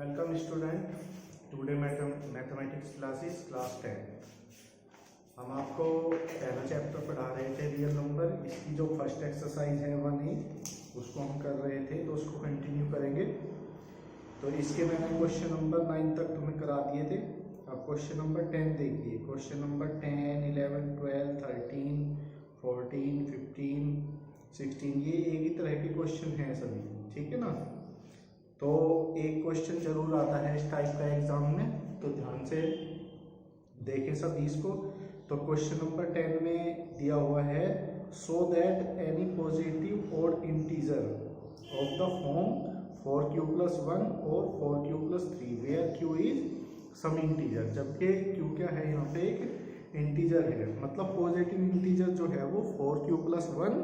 Welcome student today mathematics classes class 10। हम आपको पहला चैप्टर पढ़ा रहे थे रियल नंबर। इसकी जो फर्स्ट एक्सरसाइज है 1A उसको हम कर रहे थे, तो उसको कंटिन्यू करेंगे। तो इसके मैंने क्वेश्चन नंबर 9 तक तुम्हें करा दिए थे। अब क्वेश्चन नंबर 10 देखिए। क्वेश्चन नंबर 10, 11, 12, 13, 14, 15, 16 ये एक ही तरह के क्वेश्चन हैं सभी, ठीक है ना। तो एक क्वेश्चन जरूर आता है इस टाइप का एग्जाम में, तो ध्यान से देखें सब इसको। तो क्वेश्चन नंबर 10 में दिया हुआ है so that any positive odd integer of the form 4q + 1 और 4q + 3 where q is some integer, जबकि q क्या है यहाँ पे एक इंटीजर है। मतलब पॉजिटिव इंटीजर जो है वो 4q + 1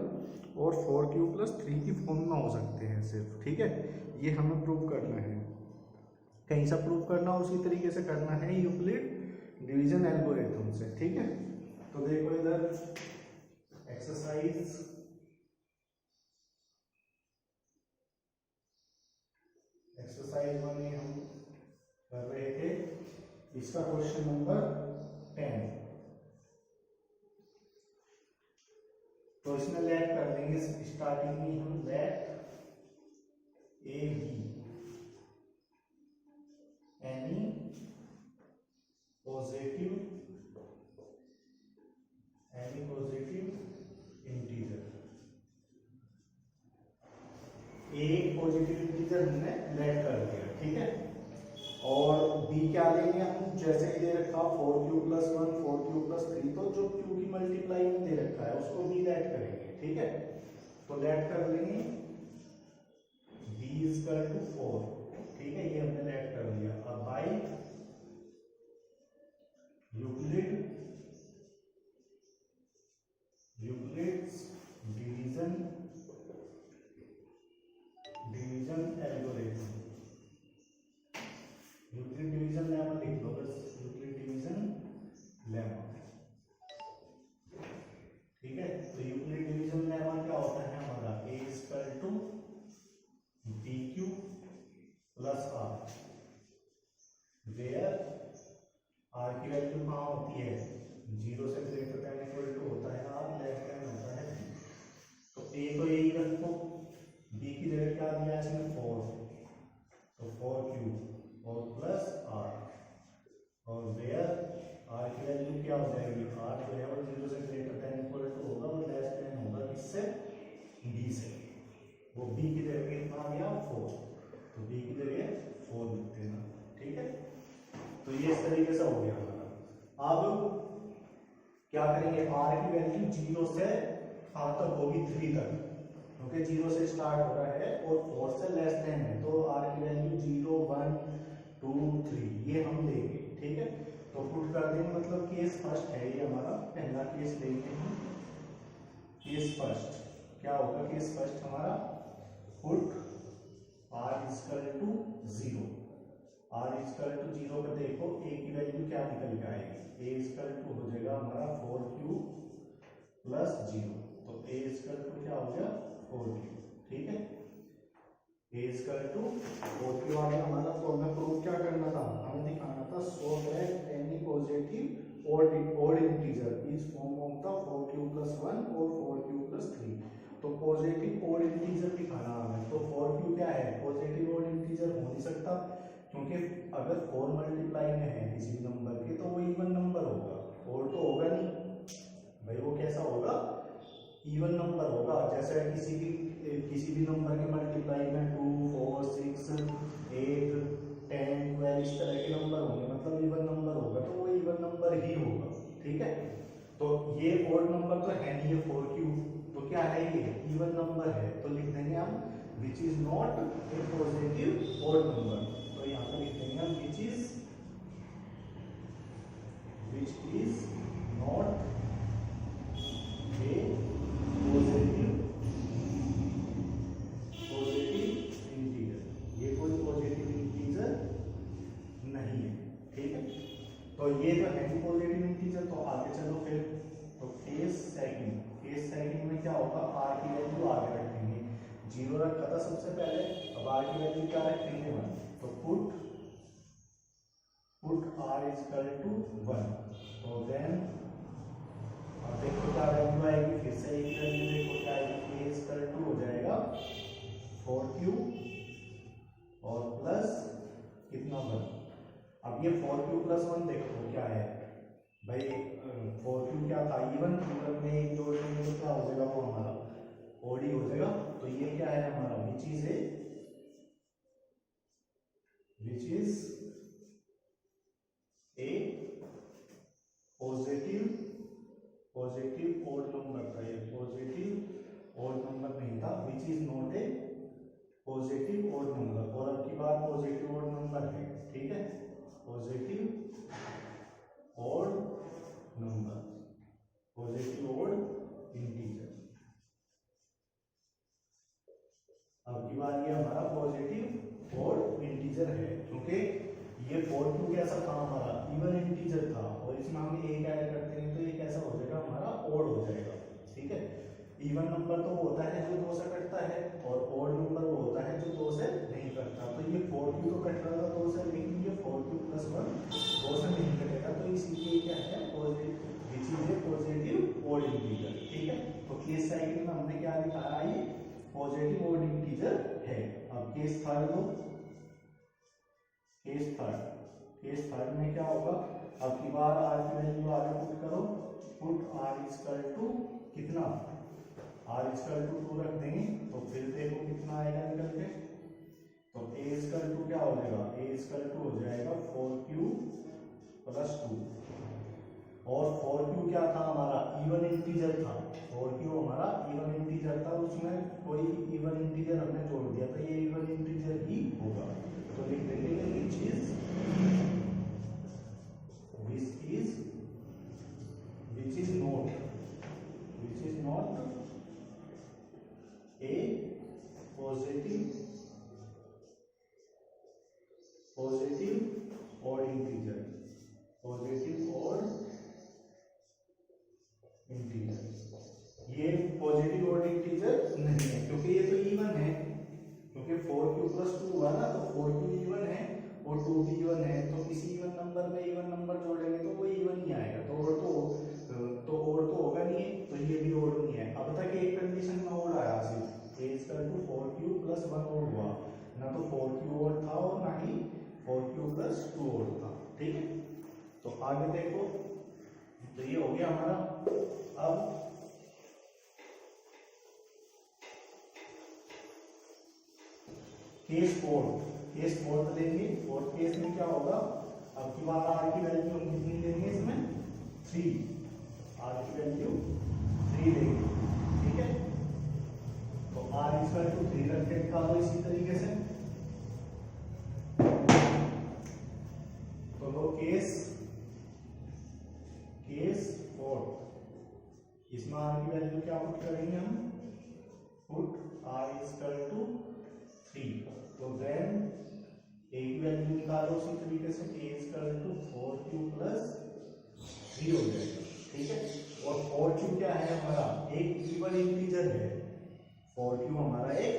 और 4q + 3 की फॉर्म में हो सकते हैं सिर्फ, ठीक है। ये हमें प्रूव करना है, कहीं सा प्रूव करना उसी तरीके से करना है यूक्लिड डिवीजन एल्गोरिथम से, ठीक है। तो देखो इधर एक्सरसाइज वन में हम कर रहे थे, इसका क्वेश्चन नंबर 10। तो इसमें लेट कर देंगे स्टार्टिंग में हम let a be any positive integer. एक पॉजिटिव इंटीजर हमने लेट कर दिया, ठीक है। और बी क्या लेंगे हम, जैसे ही दे रखा 4q + 1 4q + 3, तो जो q की मल्टीप्लाई में दे रखा है उसको बी लेट करेंगे, ठीक है। तो लेट कर लेंगे b = 4, ठीक है, ये हमने लेट कर दिया। अब by Euclid's division algorithm, Euclid division lemma लिख लो बस, यूक्लिड डिवीजन लेमा, ठीक है। तो यूक्लिड डिवीजन लेमा क्या होता है हमारा, a = bq + r, where r की वैल्यू कहाँ होती है, 0 से ग्रेटर देन इक्वल टू होता है r, लेस देन होता है b। तो a तो यही रखो, b की जगह क्या दिया है इसमें 4, तो 4q और प्लस r, और वेयर r की वैल्यू क्या हो जाएगी, r जो है वो 0 से ग्रेटर देन इक्वल टू होगा और लेस देन होगा किससे, b से। वो b की जगह कितना आ गया 4, तो b की जगह 4 लिख देना, ठीक है। तो ये इस तरीके से हो गया हमारा। अब क्या करेंगे, r की वैल्यू 0 से कहाँ तक होगी, 3 तक, क्योंकि 0 से स्टार्ट हो रहा है और 4 से लेस देन है, तो r की वैल्यू 0 1 2 3 ये हम लेंगे, ठीक है। तो पुट कर देंगे, मतलब केस फर्स्ट है ये हमारा, पहला केस लेंगे हम। केस फर्स्ट क्या होगा, केस फर्स्ट हमारा पुट r = 0, r = 0 पर देखो a की वैल्यू क्या निकल के आएगी, a = हो जाएगा हमारा 4q + 0, तो a = क्या हो गया 4q, ठीक है। a = 4q आ गया हमारा। तो हमें प्रूफ क्या करना था, हमें दिखाना था सो that any positive odd integer is form of the 4q + 1 और 4q + 3। तो पॉजिटिव और इंटीजर दिखाना हमें, तो 4q क्या है, पॉजिटिव और इंटीजर हो नहीं सकता, क्योंकि अगर 4 मल्टीप्लाई में है किसी भी नंबर के तो वो इवन नंबर होगा, और तो होगा नहीं भाई, वो कैसा होगा, इवन नंबर होगा। जैसे किसी भी नंबर के मल्टीप्लाई में 2 4 6 8 10 12 इस तरह के नंबर होंगे, मतलब इवन नंबर होगा, तो वो इवन नंबर ही होगा, ठीक है। तो ये ऑड नंबर तो है नहीं, ये 4q तो क्या है, ये इवन नंबर है, तो लिख देंगे हम which is not a positive odd number. तो यहाँ पे लिख देंगे हम which is not a positive integer, ये कोई पॉजिटिव इंटीजर नहीं है, ठीक है। तो ये तो है पॉजिटिव इंटीजर। तो आगे चलो फिर, तो केस सेकंड में क्या होगा, r की वैल्यू आगे रखेंगे, 0 रखा था सबसे पहले, अब r की वैल्यू क्या रखेंगे 1, तो put put r is equal to 1, तो देन अब देखो क्या वैल्यू आएगी, फिर से एक वैल्यू देखो क्या आएगी, a इज इक्वल टू हो जाएगा 4q और प्लस कितना 1। अब ये 4q प्लस 1 देखो क्या है भाई, 4q क्या था इवन, इवन में एक जोड़ देंगे तो क्या हो जाएगा, वो हमारा ओडी हो जाएगा। तो ये क्या है हमारा, which is a positive odd number था, ये पॉजिटिव ओड नंबर नहीं था, which is not a positive odd number, और अब की बात पॉजिटिव ओड नंबर है, ठीक है, positive odd number, positive odd integer. अब की बात ये हमारा पॉजिटिव ओड इंटीजर है, क्योंकि ये 4q कैसा था हमारा, इवन इंटीजर था, और इसमें हम एक ऐड करते हैं तो ये कैसा हो जाएगा हमारा, ओड हो जाएगा, ठीक है। इवन नंबर तो वो होता है जो 2 से कटता है, और ओड नंबर वो होता है जो 2 से नहीं कटता। तो ये 4q तो कट रहा था 2 से, लेकिन ये 4q प्लस 1 2 से नहीं कटेगा, तो इसीलिए क्या है पॉजिटिव ओड इंटीजर, ठीक है। तो केस सेकंड में हमने क्या दिखाया, ये पॉजिटिव ओड इंटीजर है। अब केस थर्ड लो, केस थर्ड में क्या होगा, अब की बार r की वैल्यू आगे पुट करो, put r is equal to कितना, r इज इक्वल टू 2 रख देंगे, तो फिर देखो कितना आएगा निकल के, तो a इज इक्वल टू क्या हो जाएगा, a इज इक्वल टू हो जाएगा 4q प्लस 2, और 4q क्या था हमारा, इवन इंटीजर था, 4q हमारा इवन इंटीजर था, उसमें कोई इवन इंटीजर हमने जोड़ दिया, तो ये इवन इंटीजर ही होगा। तो लिख देंगे which is not a positive odd integer, ये पॉजिटिव ओड इंटीजर नहीं है, क्योंकि ये तो इवन है, क्योंकि 4q प्लस 2 हुआ ना, तो 4q इवन है और 2 भी इवन है, तो किसी इवन नंबर में इवन नंबर जोड़ेंगे तो वो इवन ही आएगा, तो और तो होगा नहीं, तो ये भी और नहीं है। अब तक एक कंडीशन में और आया, सिर्फ a equal to 4q plus 1 और हुआ ना, तो 4q और था और ना ही 4q प्लस 2 और था, ठीक है। तो आगे देखो, तो ये हो गया हमारा। अब केस फोर्थ देंगे, और केस में क्या होगा, अब की बार r की वैल्यू हम कितनी देंगे, इसमें 3, r की वैल्यू 3 देंगे, ठीक है। तो r इक्वल टू 3 रख के निकालो इसी तरीके से, तो लो केस फोर्थ, इसमें r की वैल्यू क्या पुट करेंगे हम, पुट r इक्वल टू 3, तो देन a की वैल्यू निकालो उसी तरीके से, a equal to 4q plus 3 हो जाएगा, ठीक है। और 4q क्या है हमारा, एक इवन इंटीजर है, 4q हमारा एक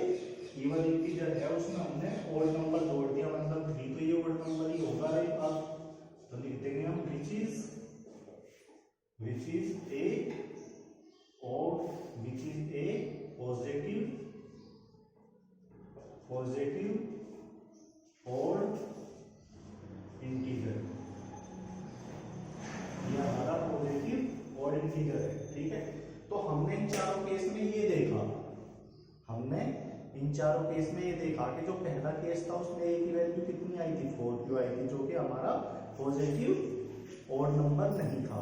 इवन इंटीजर है, उसमें हमने ओड नंबर जोड़ दिया, मतलब 3, तो ये ओड नंबर ही होगा। अब तो लिख देंगे हम which is a positive odd integer, ये हमारा पॉजिटिव ओड इंटीजर है, ठीक है। तो हमने इन चारों केस में ये देखा, कि जो पहला केस था उसमें a की वैल्यू कितनी आई थी, 4q आई थी, जो कि हमारा पॉजिटिव ओड नंबर नहीं था।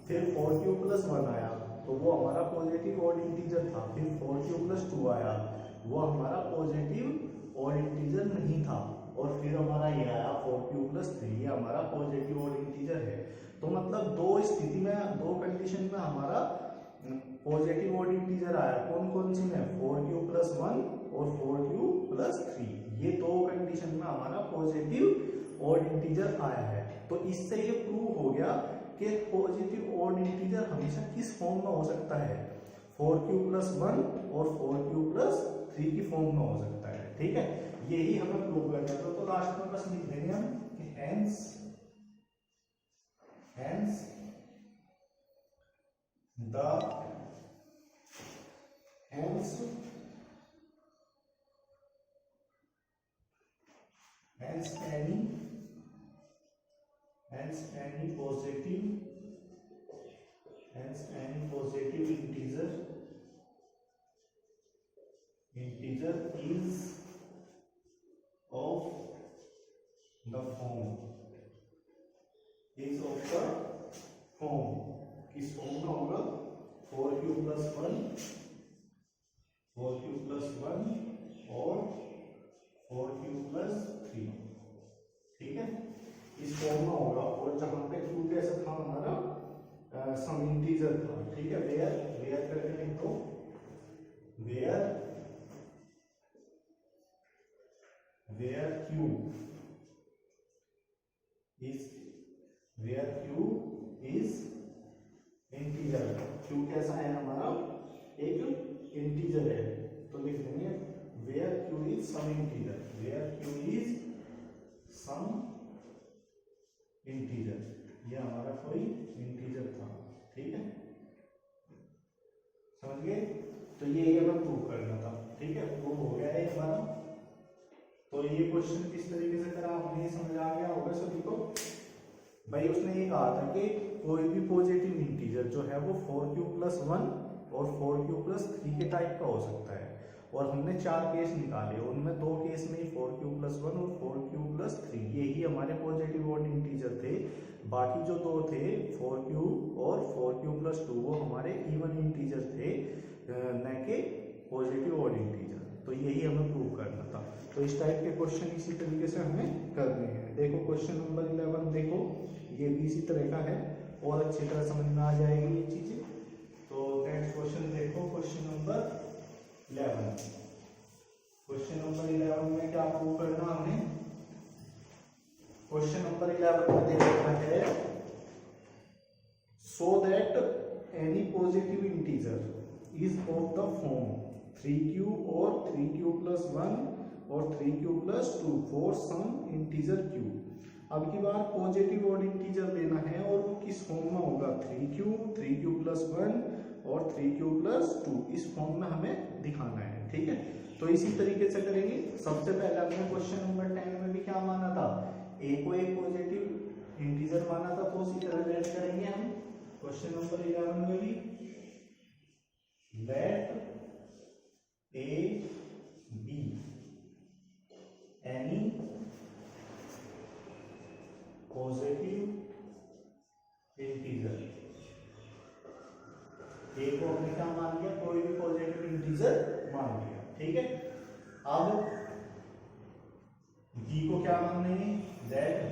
फिर 4q प्लस 1 आया, तो वो हमारा पॉजिटिव ओड इंटीजर था। फिर 4q प्लस 2 आया, वो हमारा पॉजिटिव ओड इंटीजर नहीं था। और फिर हमारा ये आया 4q प्लस 3, ये हमारा पॉजिटिव ओड इंटीजर है। तो मतलब दो स्थिति में, दो कंडीशन में हमारा पॉजिटिव ओड इंटीजर आया। कौन कौन सी में, 4q प्लस 1 और 4q प्लस 3, ये दो कंडीशन में हमारा पॉजिटिव ओड इंटीजर आया है। तो इससे ये प्रूव हो गया कि पॉजिटिव ओड इंटीजर हमेशा किस फॉर्म में हो सकता है, 4q प्लस 1 और 4q प्लस 3 की फॉर्म में हो सकता है। ठीक है, यही हमें प्रूव करना था। तो लास्ट में बस लिख देंगे हम कि hence hence any positive integer is of the form किस फॉर्म में होगा 4q plus 1 और 4q plus 3, ठीक है, इस फॉर्म में होगा। और जहां पे q कैसा था हमारा सम इंटीजर था, ठीक है, वेयर करके लिख दो, where q is integer. q कैसा है हमारा, एक इंटीजर है, तो लिख देंगे where q is some integer, ये हमारा कोई इंटीजर था, ठीक है, समझ गए। तो ये हमें प्रूव करना था, ठीक है, प्रूव हो गया है हमारा। तो ये क्वेश्चन किस तरीके से करा हमने, समझ आ गया होगा सभी को। भाई उसने ये कहा था कि कोई भी पॉजिटिव इंटीजर जो है वो 4q plus 1 और 4q plus 3 के टाइप का हो सकता है, और हमने 4 केस निकाले, उनमें 2 केस में 4q plus 1 और 4q plus 3 यही हमारे पॉजिटिव ऑड इंटीजर थे। बाकी जो 2 थे 4q और 4q plus 2 वो हमारे इवन इंटीजर थे, न कि पॉजिटिव ऑड इंटीजर। तो यही हमें प्रूव करना था। तो इस टाइप के क्वेश्चन इसी तरीके से हमें करने हैं। देखो क्वेश्चन नंबर 11, देखो ये भी इसी तरह का है और अच्छी तरह समझ में आ जाएगी ये चीजें। तो नेक्स्ट क्वेश्चन देखो, क्वेश्चन नंबर 11। क्वेश्चन नंबर 11 में क्या प्रूव करना हमें, क्वेश्चन नंबर 11 में दे रखा है so that any positive integer is of the form 3q और 3q plus 1 और 3q plus 2 for some integer q। अब की बार पॉजिटिव ऑड इंटीजर लेना है और वो किस फॉर्म में होगा, 3q plus 1 और 3q plus 2, इस फॉर्म में हमें दिखाना है, ठीक है। तो इसी तरीके से करेंगे। सबसे पहले हमने क्वेश्चन नंबर 10 में भी क्या माना था, a को एक पॉजिटिव इंटीजर माना था, तो उसी तरह लेट करेंगे हम क्वेश्चन नंबर 11 में भी, let a be any positive integer. a को हमने क्या मान लिया, कोई भी पॉजिटिव इंटीजर मान लिया, ठीक है। अब b को क्या मान लेंगे, दैट b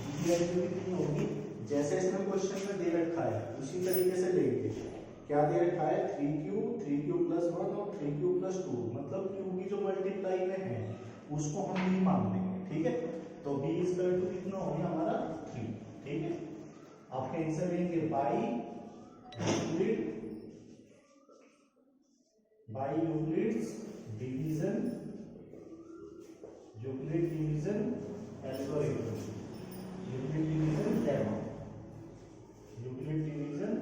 की वैल्यू कितनी होगी, जैसे इसमें क्वेश्चन में दे रखा है उसी तरीके से लेंगे। क्या दे रखा है, 3q plus 1 और 3q plus 2, मतलब q की जो मल्टीप्लाई में है उसको हम b मान लेंगे, ठीक है। तो b इक्वल टू कितना हो गया हमारा 3, ठीक है। आप कैंसिल लेंगे by Euclid's division algorithm, Euclid division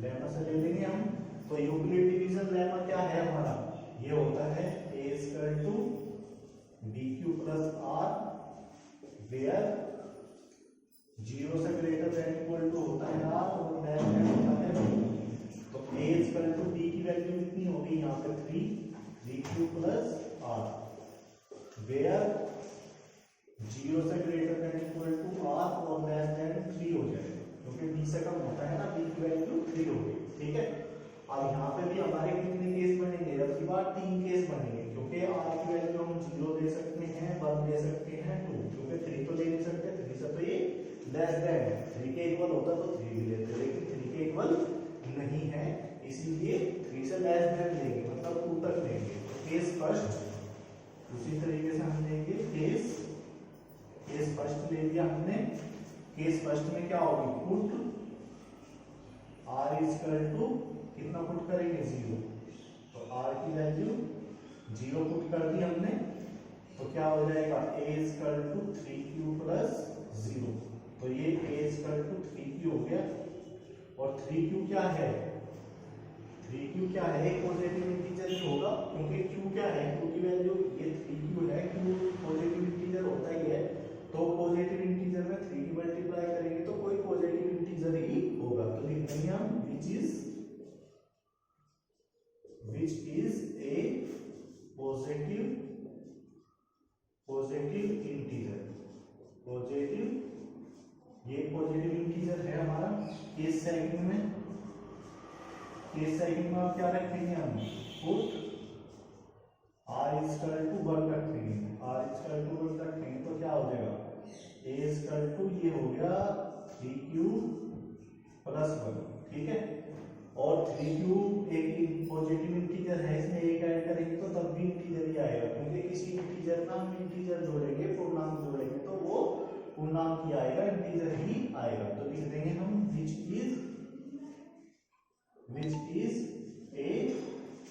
lemma से ले लेंगे हम। तो यूक्लिड डिवीजन लेमा क्या है हमारा, ये होता है a equal to bq plus r where 0 से ग्रेटर देन इक्वल टू होता है r और लेस देन होता है b। तो a इक्वल टू b की वैल्यू कितनी होगी यहाँ पे 3q प्लस r वेयर 0 से greater than equal to r और लेस देन 3 हो जाएगा, क्योंकि b से कम होता है ना, b की वैल्यू 3 होगी, ठीक है। अब यहाँ पे भी हमारे कितने केस बनेंगे, अब की बार 3 केस बनेंगे, क्योंकि r की वैल्यू हम 0 दे सकते हैं, 1 दे सकते हैं, 2, क्योंकि 3 तो ले नहीं सकते, 3 से तो ये लेस देन है, 3 के इक्वल होता तो 3 भी लेते, लेकिन 3 के इक्वल नहीं है, इसीलिए 3 से लेस देन लेंगे, मतलब 2 तक लेंगे। केस फर्स्ट उसी तरीके से हम लेंगे, केस फर्स्ट ले लिया हमने। केस फर्स्ट में क्या होगी, पुट r इक्वल टू कितना पुट करेंगे 0, तो r की वैल्यू 0 पुट कर दी हमने, तो क्या हो जाएगा a equal to 3q plus 0, तो ये a इक्वल टू 3q हो गया। और 3q क्या है, 3q क्या है, एक पॉजिटिव इंटीजर ही होगा, क्योंकि q क्या है, q की वैल्यू ये 3q है, q पॉजिटिव इंटीजर होता ही है। तो पॉजिटिव इंटीजर में 3 की मल्टीप्लाई करेंगे तो कोई पॉजिटिव इंटीजर ही होगा। तो लिख देंगे हम which is a positive integer, ये पॉजिटिव इंटीजर है हमारा। केस सेकंड में आप क्या रखेंगे, हम पुट r इक्वल टू 1 रखेंगे, तो क्या हो जाएगा, a इक्वल टू ये हो गया 3q प्लस 1, ठीक है। और 3q एक पॉजिटिव इंटीजर है, इसमें एक ऐड करेंगे तो तब भी इंटीजर ही आएगा, क्योंकि किसी इंटीजर का हम इंटीजर जोड़ेंगे, पूर्णांक जोड़ेंगे तो वो पूर्णांक ही आएगा, इंटीजर ही आएगा। तो लिख देंगे हम which is a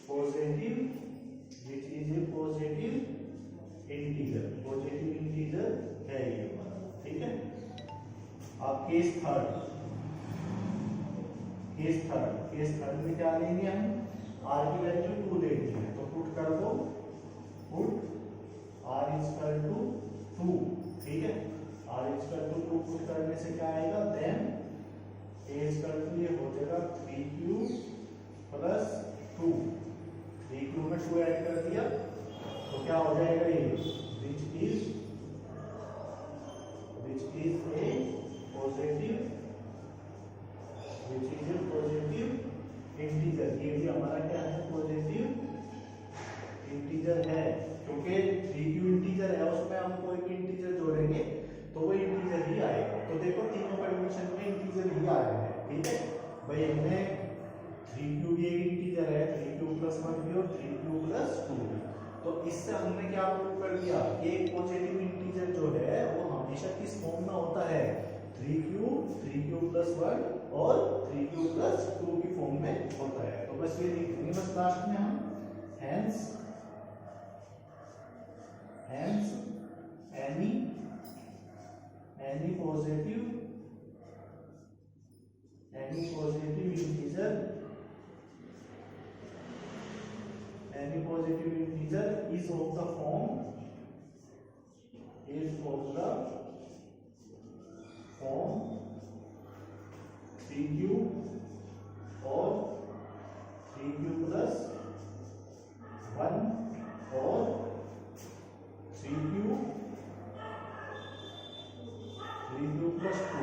positive integer है ये हमारा, ठीक है। अब केस थर्ड में क्या लेंगे हम, r की वैल्यू 2 लेनी है, तो पुट कर दो, पुट r इक्वल टू 2, ठीक है। r इक्वल टू 2 पुट करने से क्या आएगा, देन a इक्वल टू ये हो जाएगा 3q प्लस 2, 3q में 2 ऐड कर दिया तो क्या हो जाएगा, ये विच इज ए पॉजिटिव इंटीजर, ये भी हमारा क्या है, पॉजिटिव इंटीजर है, क्योंकि 3q इंटीजर है, उसमें हम कोई भी इंटीजर जोड़ेंगे तो वो इंटीजर ही आएगा। तो देखो तीनों कंडीशन में इंटीजर ही आ रहे हैं, ठीक है भाई। हमने 3q भी एक इंटीजर है, 3q प्लस 1 भी और 3q प्लस 2 भी। तो इससे हमने क्या प्रूव कर दिया, एक पॉजिटिव इंटीजर जो है वो हमेशा किस फॉर्म में होता है, 3q प्लस 1 और 3q प्लस 2 की फॉर्म में होता है। तो बस ये लिख देंगे बस लास्ट में हम, hence any positive integer is of the form 3q और 3q प्लस 1 और 3q plus 2,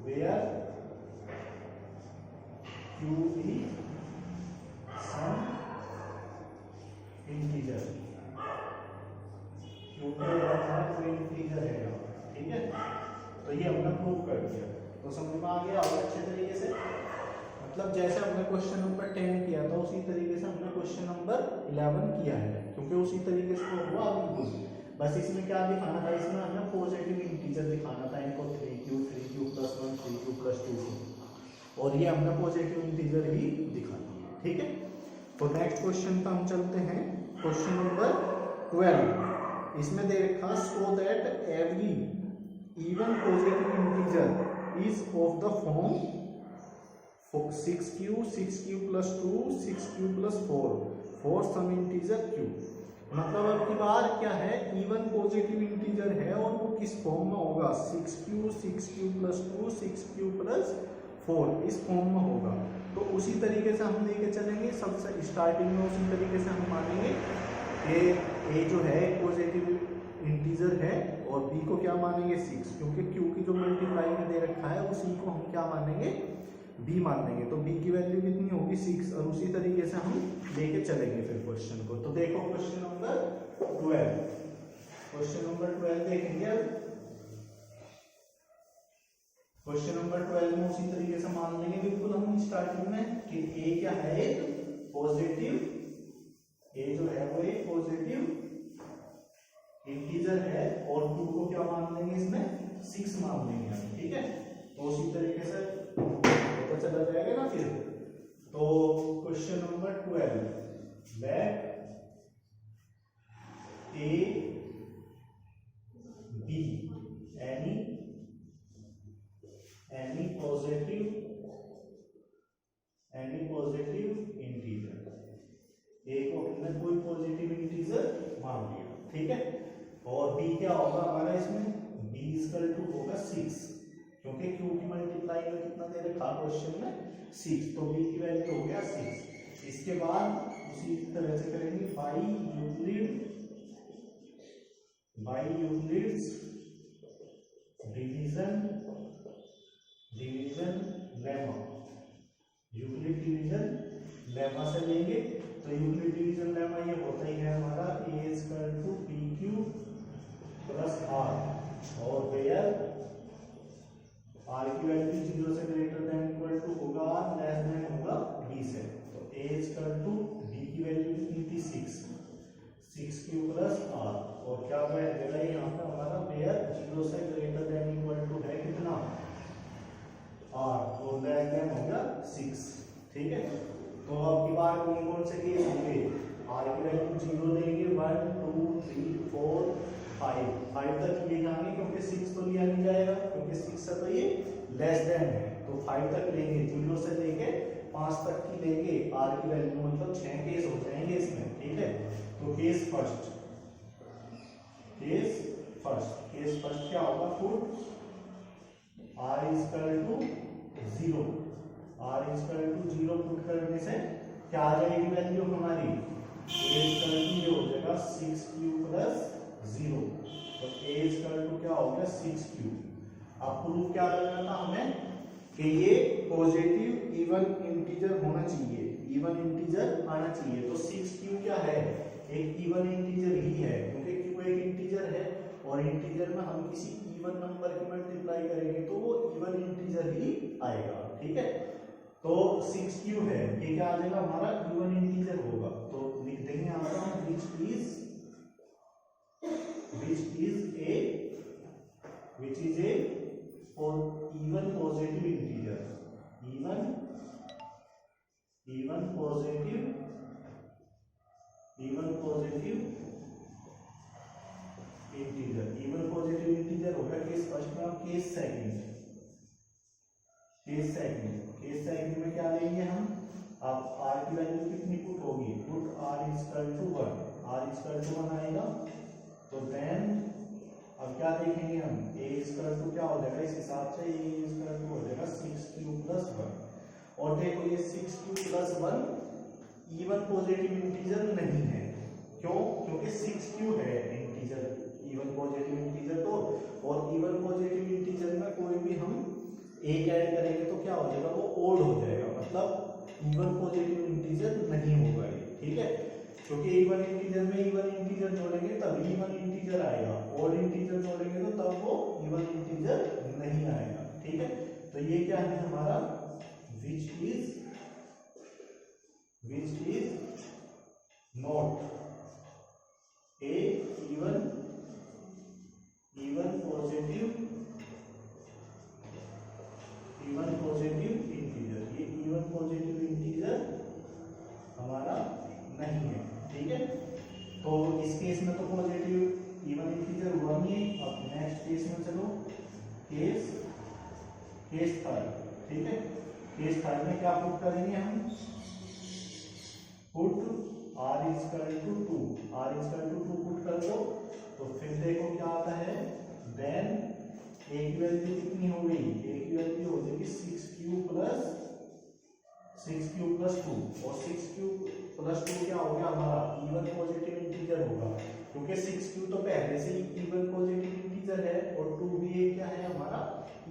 where q be some integer, q के हमारा कोई इंटीजर है, ठीक है। तो ये हमने प्रूव कर दिया, तो समझ में आ गया और अच्छे तरीके से, मतलब जैसे हमने क्वेश्चन नंबर 10 किया था उसी तरीके से हमने क्वेश्चन नंबर 11 किया है, क्योंकि उसी तरीके से तो हुआ बिल्कुल। बस इसमें क्या दिखाना था, इसमें हमें पॉजिटिव इंटीजर दिखाना था, इनको 3q प्लस 1 3q प्लस 2, और ये हमने पॉजिटिव इंटीजर ही दिखाना है, ठीक है। तो नेक्स्ट क्वेश्चन पर हम चलते हैं, क्वेश्चन नंबर 12। इसमें दे रखा so that every even positive integer is of the form 6q plus 2 6q plus 4 for some integer q। मतलब अब की बार क्या है, इवन पॉजिटिव इंटीजर है और वो किस फॉर्म में होगा, 6q प्लस 2 6q प्लस 4 इस फॉर्म में होगा। तो उसी तरीके से हम लेके चलेंगे, सबसे स्टार्टिंग में उसी तरीके से हम मानेंगे कि a जो है पॉजिटिव इंटीजर है और b को क्या मानेंगे 6, क्योंकि q की जो मल्टीप्लाई में दे रखा है उसी को हम क्या मानेंगे, b मान लेंगे। तो b की वैल्यू कितनी होगी 6, और उसी तरीके से हम लेके चलेंगे फिर क्वेश्चन को। तो देखो क्वेश्चन नंबर 12 देखेंगे। क्वेश्चन नंबर 12 में उसी तरीके से मान लेंगे बिल्कुल हम स्टार्टिंग में कि a क्या है, एक पॉजिटिव, a जो है वो एक पॉजिटिव इंटीजर है, और 2 को क्या मान लेंगे, इसमें 6 मान लेंगे हम, ठीक है। तो उसी तरीके से पता चला जाएगा ना फिर। तो question number 12, let a b any positive integer, a को हमने कोई पॉजिटिव इंटीजर मान लिया, ठीक है। और बी क्या होगा हमारा इसमें, बी इक्वल टू होगा 6, क्योंकि क्यू की मल्टीप्लाई में कितना दे रखा क्वेश्चन में 6, तो बी की वैल्यू हो गया 6। इसके बाद उसी तरह से करेंगे by Euclid's division lemma, Euclid division lemma से लेंगे। तो यूक्लिड डिवीजन लेमा ये होता ही है हमारा a equal to p q plus r, और वेयर आर की वैल्यू 0 से ग्रेटर देन इक्वल टू होगा आर, लेस देन होगा b से। तो a इक्वल टू b की वैल्यू कितनी थी 6 क्यू प्लस आर, और क्या वैल्यू है यहाँ पे हमारा वेयर 0 से ग्रेटर देन इक्वल टू है कितना आर, और लेस देन हो गया 6, ठीक है। तो अब की बार कौन से केस होंगे, आर की वैल्यू 0 देंगे, 1 2 3 4 5 तक ले जाएंगे, क्योंकि 6 तो लिया नहीं जाएगा, क्योंकि 6 से तो ये लेस देन है, तो 5 तक लेंगे, 0 से लेके 5 तक की लेंगे, आर की वैल्यू मतलब 6 केस हो जाएंगे इसमें, ठीक है। तो केस फर्स्ट क्या होगा, put r equal to 0, r equal to 0 put करने से क्या आ जाएगी वैल्यू हमारी, a इक्वल टू ये हो जाएगा 6q प्लस 0, तो a इक्वल टू क्या हो गया 6q। अब प्रूफ क्या करना था हमें कि ये पॉजिटिव इवन इंटीजर होना चाहिए, इवन इंटीजर आना चाहिए। तो 6q क्या है, एक इवन इंटीजर ही है, क्योंकि q एक इंटीजर है, और इंटीजर में हम किसी इवन नंबर की मल्टीप्लाई करेंगे तो वो इवन इंटीजर ही आएगा, ठीक है। तो 6q है, ये क्या आ जाएगा हमारा इवन इंटीजर होगा, तो लिख देंगे यहाँ पर हम which is a even positive integer, even positive integer होगा केस फर्स्ट में। केस सेकंड में क्या लेंगे हम, अब r की वैल्यू कितनी पुट होगी, पुट r इक्वल टू 1 आएगा, तो देन अब क्या देखेंगे हम, a इक्वल टू क्या हो जाएगा, इस हिसाब से a इक्वल टू हो जाएगा 6q प्लस 1। और देखो ये 6q plus 1 even positive integer नहीं है, क्यों, क्योंकि 6q है इंटीजर, इवन पॉजिटिव इंटीजर तो, और इवन पॉजिटिव इंटीजर में कोई भी हम एक ऐड करेंगे तो क्या हो जाएगा, वो ओड हो जाएगा, मतलब इवन पॉजिटिव इंटीजर नहीं होगा ये, ठीक है। क्योंकि इवन इंटीजर में इवन इंटीजर जोड़ेंगे तब इवन इंटीजर आएगा, ओड इंटीजर जोड़ेंगे तो तब वो इवन इंटीजर नहीं आएगा, ठीक है। तो ये क्या है हमारा, which is not a even positive integer, ये इवन पॉजिटिव इंटीजर हमारा नहीं है, ठीक है। तो इस केस में तो पॉजिटिव इवन इंटीजर हुआ नहीं है। अब नेक्स्ट केस में चलो, केस थर्ड, ठीक है। केस थर्ड में क्या पुट करेंगे हम, put r equal to 2 put कर दो, तो फिर देखो क्या आता है, देन a की वैल्यू कितनी हो गई, a की वैल्यू हो जाएगी 6q प्लस 2, और 6q प्लस 2 क्या हो गया हमारा, इवन पॉजिटिव इंटीजर होगा, क्योंकि 6q तो पहले से ही इवन पॉजिटिव इंटीजर है, और 2 भी एक क्या है हमारा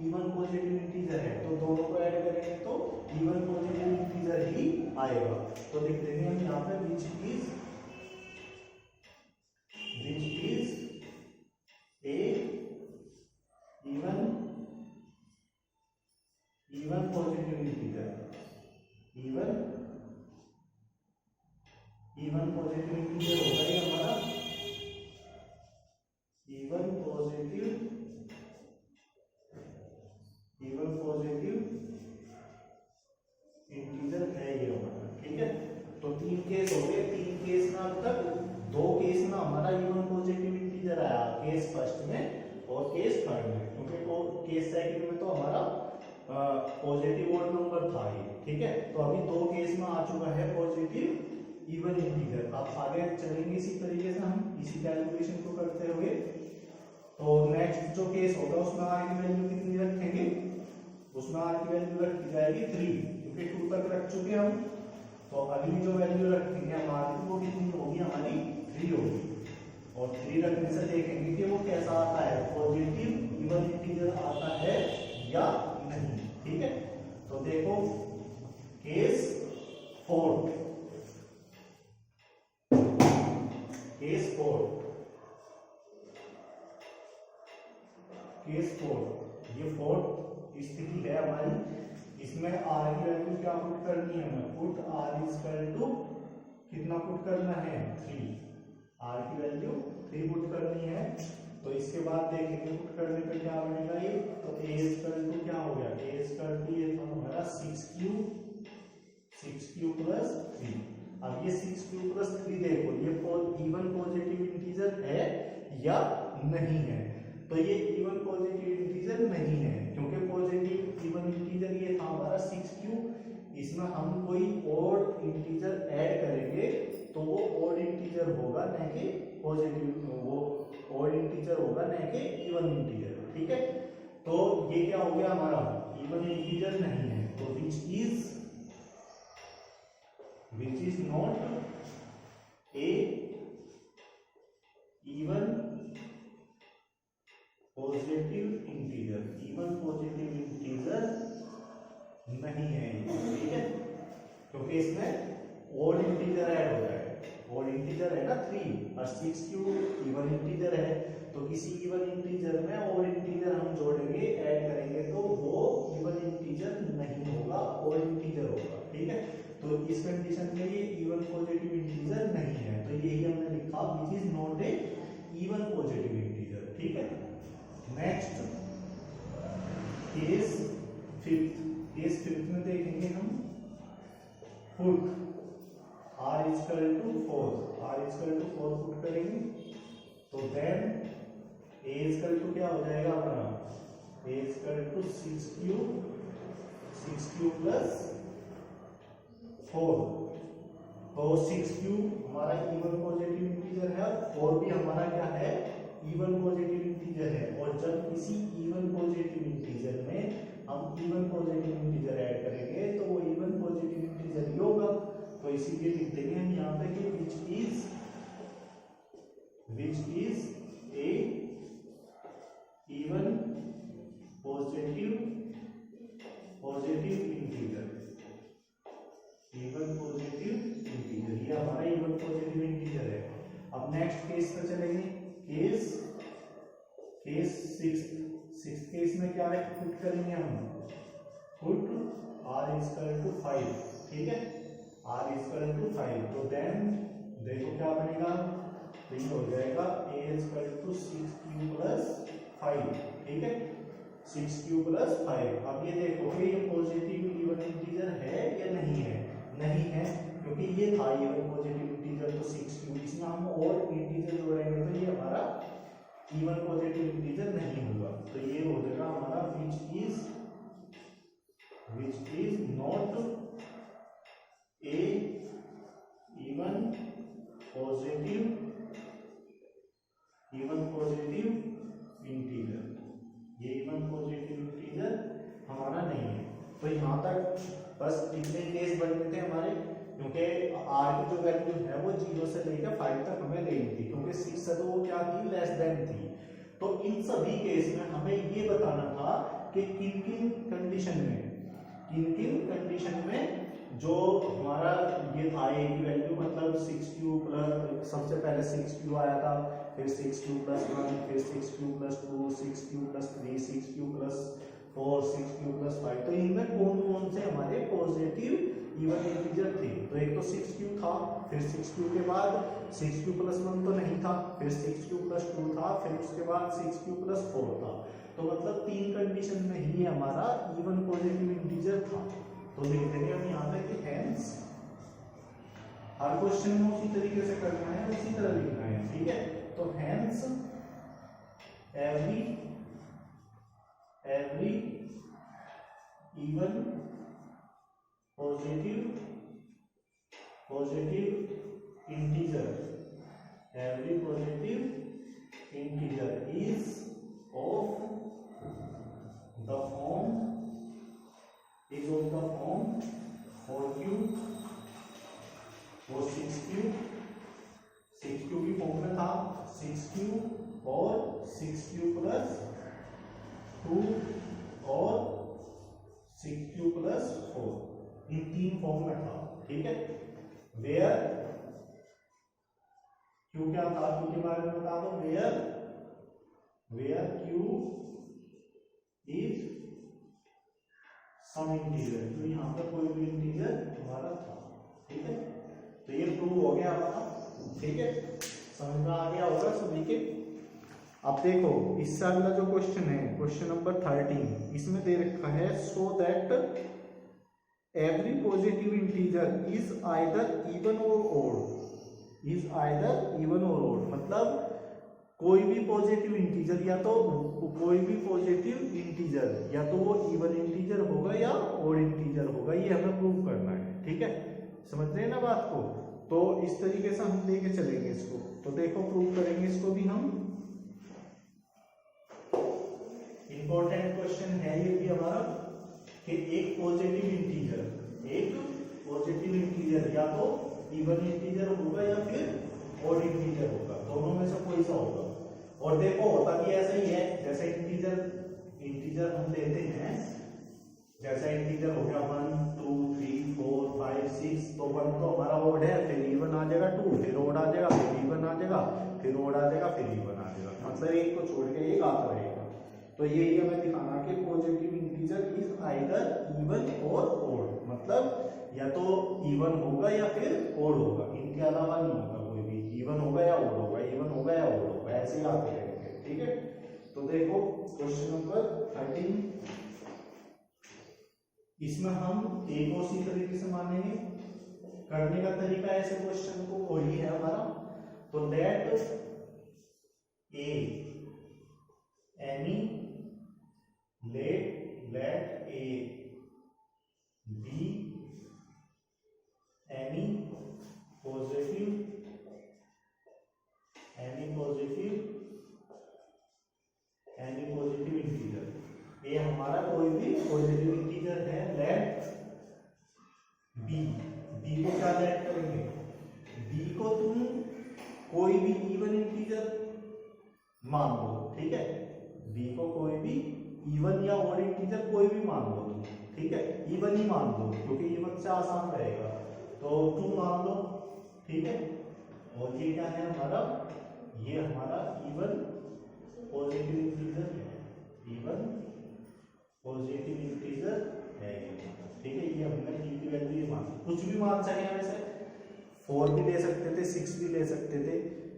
इवन पॉजिटिव इंटीजर है, तो दोनों को ऐड करेंगे तो इवन पॉजिटिव इंटीजर ही आएगा। तो लिख देंगे हम यहाँ पे विच is A even positive integer, even positive integer होगा ये हमारा, इवन पॉजिटिव इंटीजर है ये हमारा, ठीक है। तो 3 केस हो गए, 3 केस में अब तक 2 केस में हमारा इवन पॉजिटिव इंटीजर आया, केस फर्स्ट में और केस थर्ड में, क्योंकि केस सेकंड में तो हमारा पॉजिटिव ऑड नंबर था ये, ठीक है। तो अभी दो केस में आ चुका है पॉजिटिव इवन इंटीजर। अब आगे चलेंगे इसी तरीके से हम इसी कैलकुलेशन को करते हुए। तो नेक्स्ट जो केस होगा उसमें आर की वैल्यू कितनी रखेंगे, उसमें आर की वैल्यू रखी जाएगी 3, क्योंकि 2 तक रख चुके हम। तो अगली जो वैल्यू रखेंगे हमारी वो कितनी होगी, हमारी 3 होगी। और 3 रखने से देखेंगे कि वो कैसा आता है, पॉजिटिव इवन इंटीजर आता है या नहीं, ठीक है। तो देखो केस 4, केस 4 ये 4 स्थिति है हमारी। इसमें आर की वैल्यू क्या पुट करनी है हमें, put r is equal to कितना पुट करना है, 3। आर की वैल्यू 3 पुट करनी है। तो इसके बाद देखेंगे पुट करने पे क्या बनेगा ये, तो a इज इक्वल टू क्या हो गया, a इज इक्वल टू ये तो हमारा 6q प्लस 3। अब ये 6q प्लस 3 देखो ये इवन पॉजिटिव इंटीजर है या नहीं है। तो ये इवन पॉजिटिव इंटीजर नहीं है, क्योंकि पॉजिटिव इवन इंटीजर ये था हमारा 6q। इसमें हम कोई ऑड इंटीजर ऐड करेंगे तो वो ऑड इंटीजर होगा, न कि पॉजिटिव, वो ऑड इंटीजर होगा न कि इवन इंटीजर, ठीक है। तो ये क्या हो गया हमारा, इवन इंटीजर नहीं है। तो विच is not a even positive integer, even positive integer नहीं है, ठीक है। क्योंकि इसमें ऑड इंटीजर ऐड हो रहा है, ऑड इंटीजर है ना 3 और 6q इवन इंटीजर है। तो किसी इवन इंटीजर में ऑड इंटीजर हम जोड़ेंगे, ऐड करेंगे तो वो इवन इंटीजर नहीं होगा, ऑड इंटीजर होगा, ठीक है। तो इस कंडीशन में ये इवन पॉजिटिव इंटीजर नहीं है। तो यही हमने लिखा which is not a even positive integer, ठीक है। नेक्स्ट केस 5 में देखेंगे हम, put r is equal to 4 put करेंगे। तो then a is equal to क्या हो जाएगा अपना, a is equal to 6q plus 4। तो 6q हमारा इवन पॉजिटिव इंटीजर है और 4 भी हमारा क्या है, इवन पॉजिटिव इंटीजर है। और जब किसी इवन पॉजिटिव इंटीजर में हम इवन पॉजिटिव इंटीजर ऐड करेंगे तो वो इवन पॉजिटिव इंटीजर ही होगा। तो इसीलिए लिख देंगे हम यहाँ पे कि विच is A even positive integer, even positive integer, ये हमारा इवन पॉजिटिव इंटीजर है। अब नेक्स्ट केस पे चलेंगे, केस 6 केस में क्या है, पुट करेंगे हम, put r is equal to 5, ठीक है। r is equal to 5। तो देन देखो क्या बनेगा, तो ये हो जाएगा a is equal to 6q plus 5, ठीक है, 6q प्लस 5। अब ये देखो कि ये पॉजिटिव इवन इंटीजर है या नहीं है, नहीं है, क्योंकि ये था इवन पॉजिटिव इंटीजर तो 6q, इसमें हम और इंटीजर जोड़ेंगे तो ये हमारा इवन पॉजिटिव इंटीजर नहीं होगा। तो ये हो जाएगा हमारा which is not a even positive integer, ये इवन पॉजिटिव इंटीजर हमारा नहीं है। तो यहाँ तक बस इतने केस बनते थे हमारे, क्योंकि r की जो वैल्यू है वो 0 से लेकर 5 तक हमें लेनी थी, क्योंकि 6 से तो वो क्या थी, लेस देन थी। तो इन सभी केस में हमें ये बताना था कि किन किन कंडीशन में जो हमारा ये था a की वैल्यू, मतलब 6q प्लस, सबसे पहले 6q आया था, फिर 6q प्लस 1, फिर 6q plus 2, 6q plus 3, 6q plus 4, 6q plus 5। तो इनमें कौन कौन से हमारे पॉजिटिव इवन इंटीजर थे। तो एक तो 6q था, फिर 6q के बाद 6q प्लस 1 तो नहीं था, फिर 6q प्लस 2 था, फिर उसके बाद 6q प्लस 4 था। तो मतलब 3 कंडीशन में ही हमारा इवन पॉजिटिव इंटीजर था। तो लिख देंगे हम यहाँ पे कि हेंस, हर क्वेश्चन में उसी तरीके से करना है, उसी तरह लिखना है, ठीक है। तो hence every even positive integer, every positive integer is of the form 4q और 6q की फॉर्म में था 6q और 6q प्लस 2 और 6q प्लस 4, इन 3 फॉर्म में था। ठीक है, वेयर क्यू क्या था, क्यू के बारे में बता दो, where q is some integer, तो यहाँ पर कोई भी इंटीजर हमारा था। ठीक है, तो ये प्रूव हो गया हमारा। ठीक है, समझ में आ गया होगा सभी के। अब देखो इससे अगला जो क्वेश्चन है, क्वेश्चन नंबर 13, इसमें दे रखा है so that every positive integer is either even और ओड, मतलब कोई भी पॉजिटिव इंटीजर या तो वो इवन इंटीजर होगा या ओड इंटीजर होगा, ये हमें प्रूव करना है। ठीक है, समझ रहे हैं ना बात को। तो इस तरीके से हम लेके चलेंगे इसको। तो देखो प्रूव करेंगे इसको भी हम। इंपॉर्टेंट क्वेश्चन है ये भी हमारा कि एक पॉजिटिव इंटीजर या तो इवन इंटीजर होगा या फिर ऑड इंटीजर होगा, दोनों में से कोई सा होगा। और देखो होता भी ऐसा ही है, जैसे इंटीजर हम लेते हैं, जैसा इंटीजर हो गया 1 2 3 4 5 6, तो 1 तो हमारा ऑड है, फिर इवन आ जाएगा, 2 फिर ऑड आ जाएगा, फिर इवन आ जाएगा, फिर ऑड आ जाएगा, फिर इवन आ जाएगा, मतलब एक को छोड़ के एक आता रहेगा। तो यही हमें दिखाना कि positive integer is either even और ऑड, मतलब या तो इवन होगा या फिर ऑड होगा, इनके अलावा नहीं होगा कोई भी, इवन होगा या ऑड होगा, इवन होगा या ऑड होगा, ऐसे ही आते रहेंगे। ठीक है, तो देखो क्वेश्चन नंबर 13, इसमें हम एक और सी तरीके से मानेंगे। करने का तरीका ऐसे क्वेश्चन को वही है हमारा, तो that let A be any positive integer, ये हमारा कोई भी पॉजिटिव इंटीजर है। लेट बी को क्या लेट करेंगे, बी को तुम कोई भी इवन इंटीजर मान लो। ठीक है, बी को कोई भी इवन या ऑड इंटीजर कोई भी मान लो तुम। ठीक है, इवन ही मान लो क्योंकि इवन से आसान रहेगा, तो 2 मान लो। ठीक है, और ये क्या है हमारा, ये हमारा इवन पॉजिटिव इंटीजर है, ठीक है, ये हमने बी की वैल्यू मान, कुछ भी मान सके, वैसे 4 भी ले सकते थे, 6 भी ले सकते थे,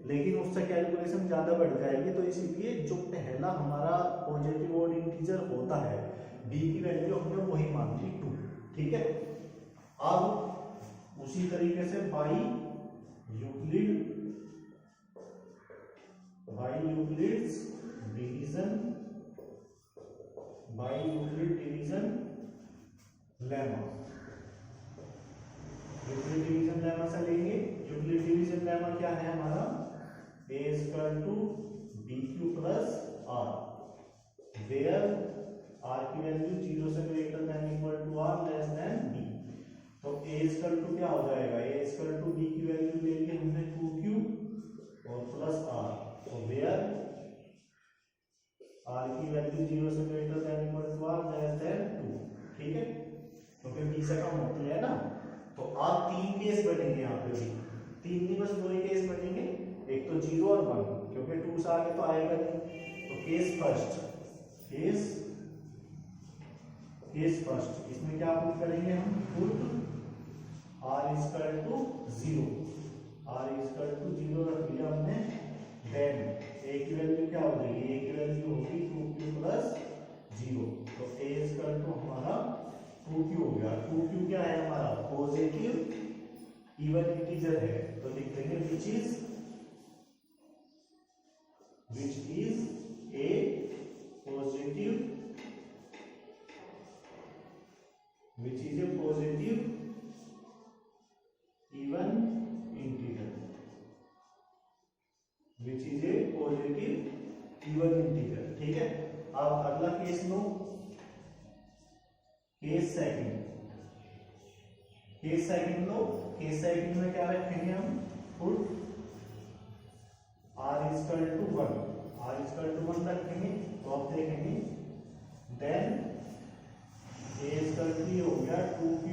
लेकिन उससे कैलकुलेशन ज्यादा बढ़ जाएगी, तो इसीलिए जो पहला हमारा पॉजिटिव ऑड इंटीजर होता है, बी की वैल्यू हमने वही मान ली 2। ठीक है, अब उसी तरीके से by Euclid's division lemma, Euclid division lemma से लेंगे। यूक्लिड डिवीजन लेमा क्या है हमारा, a equal to b q plus r, where r की वैल्यू 0 से greater than equal to r less than b. तो a इक्वल टू क्या हो जाएगा, a इक्वल टू बी की वैल्यू ले ली हमने 2q और प्लस आर, तो वेयर आर की वैल्यू 0 से greater than equal to r less than 2। ठीक है, तो फिर बी से कम होती है ना, तो आप 3 केस बनेंगे यहाँ पे भी, 3 नहीं बस 2 ही केस बनेंगे, एक तो 0 और 1, क्योंकि 2 से आगे तो आएगा नहीं। तो केस फर्स्ट, इसमें क्या पुट करेंगे हम, पुट आर इक्वल टू 0 रख लिया हमने, देन ए की वैल्यू क्या हो जाएगी, ए की वैल्यू होगी 2q प्लस 0, तो ए इक्वल टू हमारा 2q हो गया। 2q क्या है हमारा, पॉजिटिव इवन इंटीजर है, तो लिख देंगे which is a positive which is a positive even integer, which is a positive even integer। ठीक है, अब अगला केस लो, केस सेकंड। केस सेकंड लो, केस सेकंड में क्या रखेंगे हम, put r equal to 1, r equal to 1 रखेंगे। तो आप देखेंगे देन a इक्वल टू हो गया 2q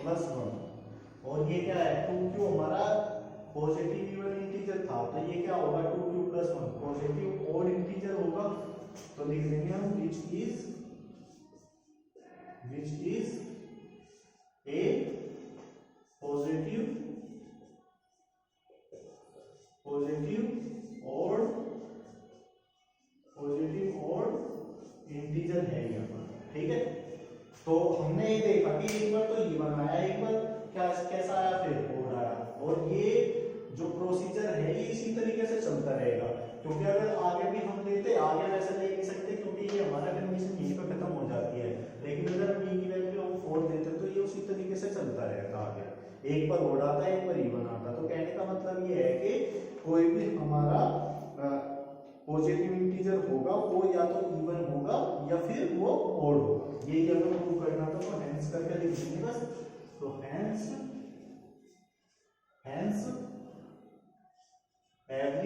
प्लस 1, और ये क्या है 2q हमारा पॉजिटिव इवन इंटीजर था, तो ये क्या होगा 2q plus 1 positive odd integer होगा। तो लिख देंगे हम which is a positive odd integer है यहाँ। ठीक है, तो हमने ये देखा कि एक बार तो इवन आया, एक बार क्या कैसा आया, फिर ऑड आया, और ये जो प्रोसीजर है ये इसी तरीके से चलता रहेगा। क्योंकि अगर आगे भी हम लेते, आगे वैसे ले नहीं सकते क्योंकि ये हमारा कंडीशन यहीं पर खत्म हो जाती है, लेकिन अगर b की वैल्यू हम 4 देते तो ये उसी तरीके से चलता रहेगा आगे, एक बार ऑड आता है एक बार इवन आता। तो कहने का मतलब ये है कि कोई भी हमारा पॉजिटिव इंटीजर होगा वो या तो इवन होगा या फिर वो ऑड होगा, यही हमें प्रूव करना था। तो हेंस करके लिख देंगे बस। तो hence every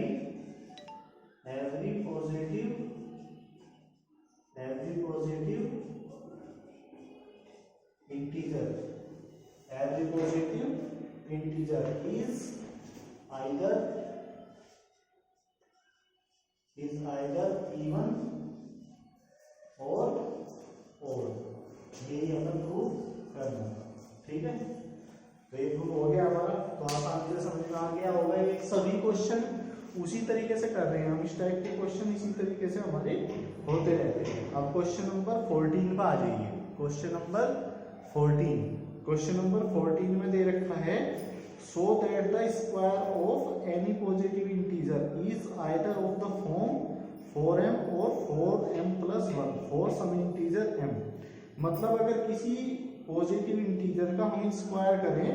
positive integer is either even or odd, यही हमें प्रूव करना था। ठीक है, तो ये प्रूव हो गया हमारा। तो आसानी से समझ में आ गया होगा। ये सभी क्वेश्चन उसी तरीके से कर रहे हैं हम, इस टाइप के क्वेश्चन इसी तरीके से हमारे होते रहते हैं। अब क्वेश्चन नंबर 14 पर आ जाइए। क्वेश्चन नंबर 14 में दे रखा है so that the square of any positive integer is either of the form 4m or 4m plus 1 for some integer m। मतलब अगर किसी पॉजिटिव इंटीजर का हम स्क्वायर करें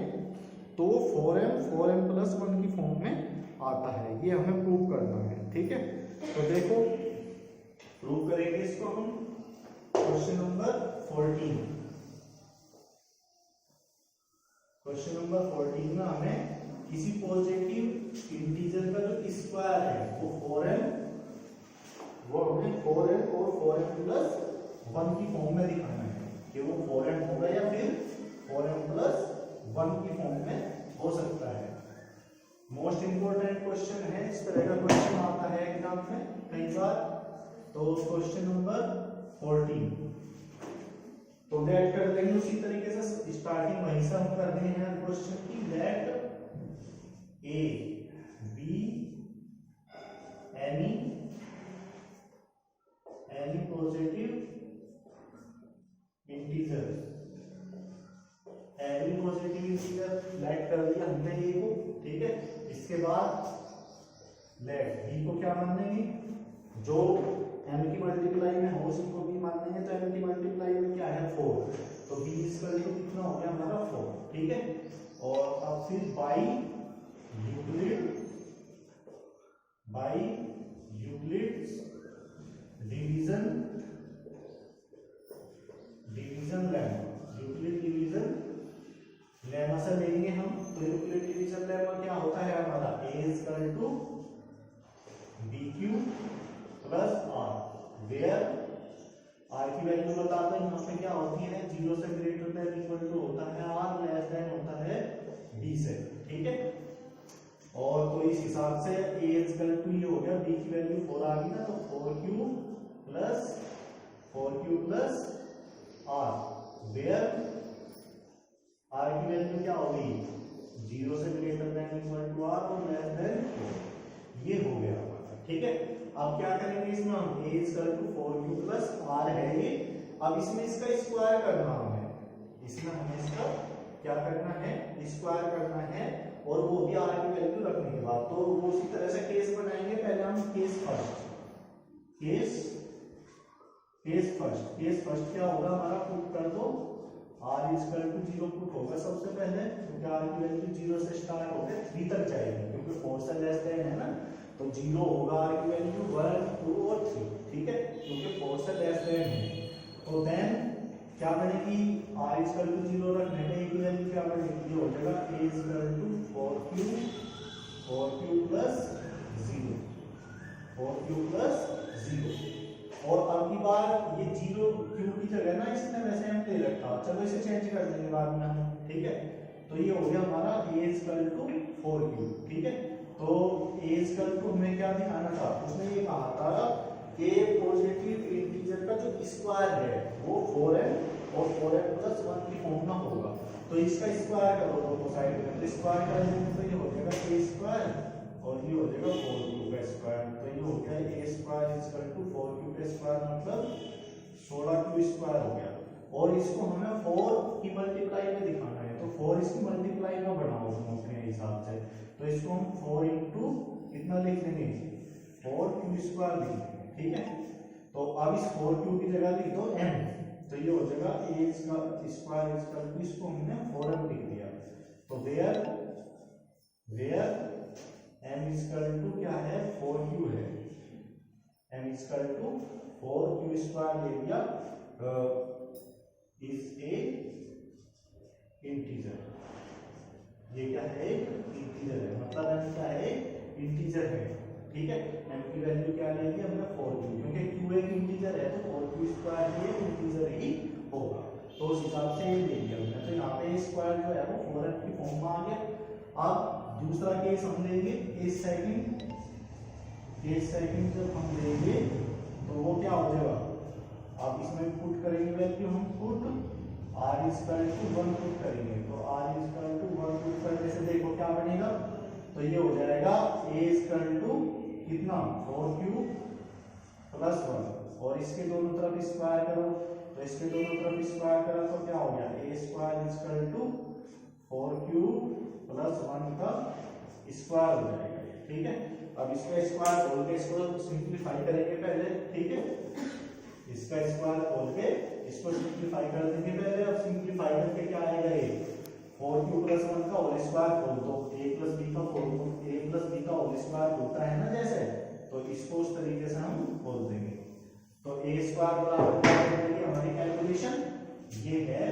तो 4m प्लस 1 की फॉर्म में आता है, ये हमें प्रूव करना है। ठीक है, तो देखो प्रूव करेंगे इसको हम। क्वेश्चन नंबर 14 में हमें किसी पॉजिटिव इंटीजर का जो स्क्वायर है वो 4m और 4m प्लस 1 की फॉर्म में दिखाना है कि वो 4m होगा या फिर 4m प्लस 1 की फॉर्म में हो सकता है। मोस्ट इंपोर्टेंट क्वेश्चन है, इस तरह का क्वेश्चन आता है एग्जाम में कई बार। तो क्वेश्चन नंबर 14 तो लेट कर देंगे उसी तरीके से, स्टार्टिंग वहीं से हम कर रहे हैं क्वेश्चन की। Let a be any positive integer, any positive integer let कर दिया हमने ए को। ठीक है, इसके बाद लेट बी को क्या मान लेंगे, जो m की मल्टीप्लाई में हो उसी को b मान लेंगे। तो m की मल्टीप्लाई में क्या है 4, तो b इक्वल टू कितना हो गया हमारा 4। ठीक है, और अब फिर बाई यूक्लिड डिवीजन लेमा से लेंगे हम। तो यूक्लिड डिवीजन लेमा क्या होता है हमारा a equal to bq plus r, where r की वैल्यू बता दो यहाँ पे क्या होती है, 0 से ग्रेटर देन इक्वल टू होता है r, लेस देन होता है b से। ठीक है, और तो इस हिसाब से a इक्वल टू ये हो गया, b की वैल्यू 4 आ गई ना, तो 4q plus r, where r की वैल्यू क्या होगी 0 से greater than equal to r और लेस देन 4, ये हो गया हमारा। ठीक है, अब क्या करेंगे इसमें हम, a equal to 4q plus r है ये। अब इसमें इसका स्क्वायर करना हमें, इसमें हमें इसका क्या करना है, स्क्वायर करना है, और वो भी r की वैल्यू रखने के बाद। तो वो उसी तरह से केस बनाएंगे। पहले हम केस फर्स्ट क्या होगा हमारा, पुट कर दो आर इजकल टू 0 पुट होगा सबसे पहले, क्योंकि आर की वैल्यू 0 से स्टार्ट होकर 3 तक जाएगी, क्योंकि 4 से लेस देन है ना, तो 0 होगा आर की वैल्यू 1 2 और 3, ठीक है, क्योंकि 4 से लेस देन है। तो देन क्या बनेगी, आर इजकल टू 0 रखने पे ए की वैल्यू क्या बनेगी, ये हो जाएगा a equal to 4q plus 0, 4q plus 0। और अब की बार ये 0 q की जगह ना इसने वैसे हम ले रखा, चलो इसे चेंज कर देंगे बाद में हम, ठीक है। तो ये हो गया हमारा a इजकल टू 4q, ठीक है। तो a इजकल टू हमें क्या दिखाना था, उसने ये कहा था कि पॉजिटिव इंटीजर का जो स्क्वायर है वो 4n और 4n प्लस 1 की फॉर्म में होगा। तो इसका स्क्वायर करो दोनों साइड में, तो स्क्वायर करेंगे तो ये हो जाएगा a स्क्वायर और ये हो जाएगा 4q का स्क्वायर। तो ये हो गया a square equal to 4q का स्क्वायर मतलब 16q स्क्वायर हो गया। और इसको हमें 4 की मल्टीप्लाई में दिखाना है, तो 4 इसकी मल्टीप्लाई में बनाओ तुम अपने हिसाब से। तो इसको हम 4 इंटू कितना लिख लेंगे, 4q स्क्वायर लिख लेंगे, ठीक है। तो अब इस 4q की जगह लिख दो m, तो ये हो जाएगा a स्क्वायर इक्वल टू, इसको हमने 4m लिख दिया। तो वेयर m इक्वल टू क्या है, 4q है, m equal to 4q square ले लिया, इज ए इंटीजर। ये क्या है, इंटीजर है, मतलब m क्या है, इंटीजर है, ठीक है। m की वैल्यू क्या ले ली हमने 4q, क्योंकि q एक इंटीजर है तो 4q स्क्वायर भी एक इंटीजर ही होगा, तो उस हिसाब से ये ले लिया हमने। तो यहाँ पे स्क्वायर जो है वो 4n की फॉर्म में आ गया। अब दूसरा केस हम लेंगे, केस सेकंड जब हम लेंगे तो वो क्या हो जाएगा, अब इसमें पुट करेंगे वैल्यू, हम put r equal to 1 put करेंगे, तो r इक्वल टू 1 पुट करने से देखो क्या बनेगा, तो ये हो जाएगा a इक्वल टू कितना 4q प्लस 1, और इसके दोनों तरफ स्क्वायर करो, तो इसके दोनों तरफ स्क्वायर करो तो क्या हो गया, a square equal to 4q plus 1 का स्क्वायर हो जाएगा, ठीक है। अब इसका स्क्वायर खोल के इसको सिंप्लीफाई करेंगे पहले, ठीक है। इसका स्क्वायर खोल के इसको सिंप्लीफाई कर देंगे पहले। अब सिंप्लीफाई करके क्या आएगा, ये 4q प्लस 1 का होल स्क्वायर खोल दो, a प्लस b का होल स्क्वायर होता है ना जैसे, तो इसको उस तरीके से हम खोल देंगे। तो a स्क्वायर बराबर क्या होगी हमारी कैलकुलेशन, ये है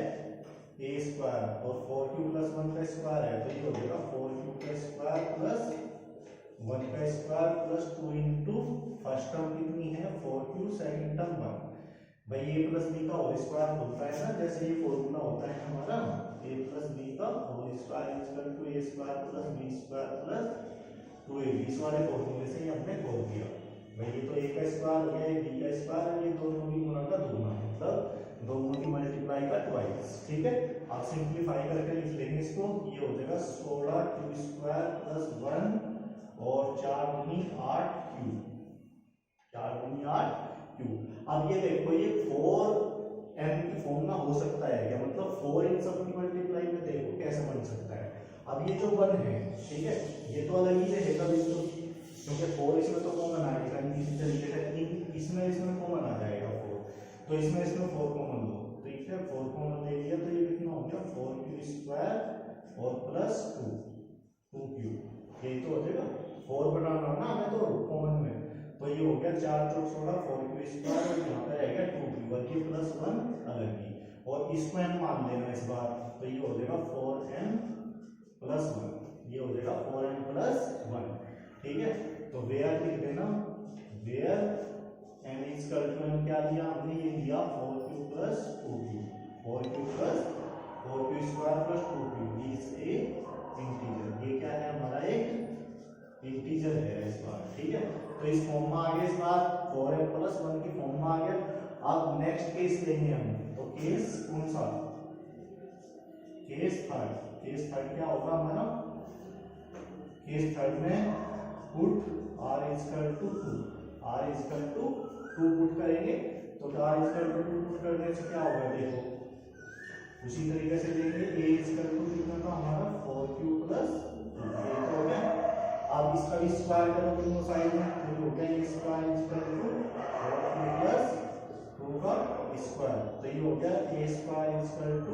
a स्क्वायर और 4q प्लस 1 का स्क्वायर है, तो ये हो जाएगा 4q का स्क्वायर प्लस 1 का square plus 2 into first term कितनी है 4q, सेकंड टर्म 1। भाई a प्लस b का होल स्क्वायर होता है ना, जैसे ये फॉर्मूला होता है हमारा, a प्लस b का whole square equal to a square plus b square plus 2ab, इस वाले फॉर्मूले से ही हमने खोल दिया। भाई ये तो a का स्क्वायर हो गया, ये b का स्क्वायर है, ये दोनों की गुणा का दोगुना, मतलब दोनों की मल्टीप्लाई का ट्वाइस, ठीक है। अब सिंप्लीफाई करके लिख लेंगे इसको, ये हो जाएगा 16q स्क्वायर प्लस 1 और 4 दूनी 8q, 4 दूनी 8q। अब ये देखो ये 4m की फॉर्म में हो सकता है क्या, मतलब 4 इन सब की मल्टीप्लाई में देखो कैसे बन सकता है। अब ये जो 1 है, ठीक है, ये तो अलग ही रहेगा बिल्कुल, क्योंकि 4 इसमें तो कॉमन आएगा, इसी तरीके से इसमें कॉमन आ जाएगा 4, तो इसमें 4 कॉमन लो, ठीक है, 4 कॉमन ले लिया तो ये कितना हो गया 4q स्क्वायर और प्लस 2q, यही तो हो जाएगा। 4 बनाना ना हमें तो कॉमन में, तो ये हो गया 4 चौक 16 4q स्क्वायर और यहाँ पे रहेगा 2q, बल्कि प्लस 1 अलग ही, और इसको m मान लेना इस बार, तो ये हो जाएगा 4m प्लस 1, ये हो जाएगा 4m प्लस 1, ठीक है। तो वेयर लिख देना, where m equal to m क्या लिया हमने, ये लिया 4q plus 2q, 4q square plus 2q is a integer. ये क्या है हमारा एक इंटीजर है इस बार, ठीक है। तो इस फॉर्म में आ गया, इस बार 4m प्लस 1 की फॉर्म में आ गया। अब नेक्स्ट केस लेंगे हम, तो केस कौन सा, केस थर्ड क्या होगा हमारा, केस थर्ड में put r equal to 2 put करेंगे, तो r इक्वल टू 2 पुट करने से क्या होगा देखो, उसी तरीके से लेंगे a इक्वल टू कितना था हमारा 4q प्लस 2, ये तो हो गया। अब इसका भी स्क्वायर करो दोनों साइड में, तो हो गया a square equal to 4q plus 2 का स्क्वायर, तो ये हो गया a square equal to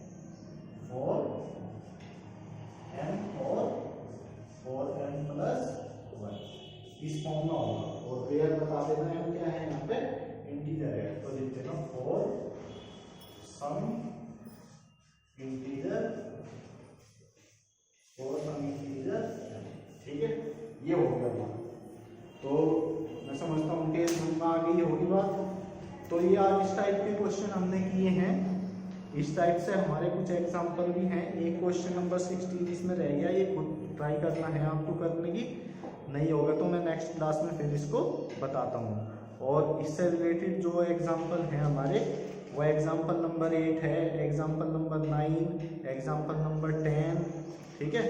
some integer और सम इंटीजर, ठीक है, ये हो गया हमारा। तो मैं समझता हूँ कि समझ में आ गई होगी बात। तो ये आज इस टाइप के क्वेश्चन हमने किए हैं। इस टाइप से हमारे कुछ एग्जाम्पल भी हैं। एक क्वेश्चन नंबर 16 इसमें रह गया, ये खुद ट्राई करना है आपको करने की, नहीं होगा तो मैं नेक्स्ट क्लास में फिर इसको बताता हूँ। और इससे रिलेटेड जो एग्जाम्पल हैं हमारे, वो एग्जाम्पल नंबर 8 है, एग्जाम्पल नंबर 9, एग्जाम्पल नंबर 10, ठीक है।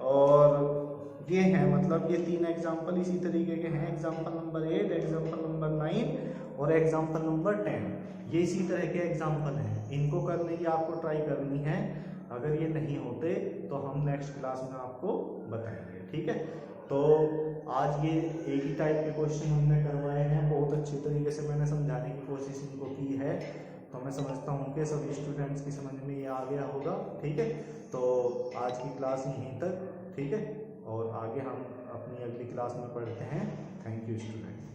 और ये हैं, मतलब ये 3 एग्जाम्पल इसी तरीके के हैं, एग्जाम्पल नंबर 8, एग्जाम्पल नंबर 9 और एग्जाम्पल नंबर 10। ये इसी तरह के एग्जाम्पल हैं, इनको करने की आपको ट्राई करनी है। अगर ये नहीं होते तो हम नेक्स्ट क्लास में आपको बताएंगे, ठीक है। तो आज ये एक ही टाइप के क्वेश्चन हमने करवाए हैं, बहुत अच्छे तरीके से मैंने समझाने की कोशिश इनको की है। तो मैं समझता हूँ कि सभी स्टूडेंट्स की समझ में ये आ गया होगा, ठीक है। तो आज की क्लास यहीं तक, ठीक है, और आगे हम अपनी अगली क्लास में पढ़ते हैं। Thank you student.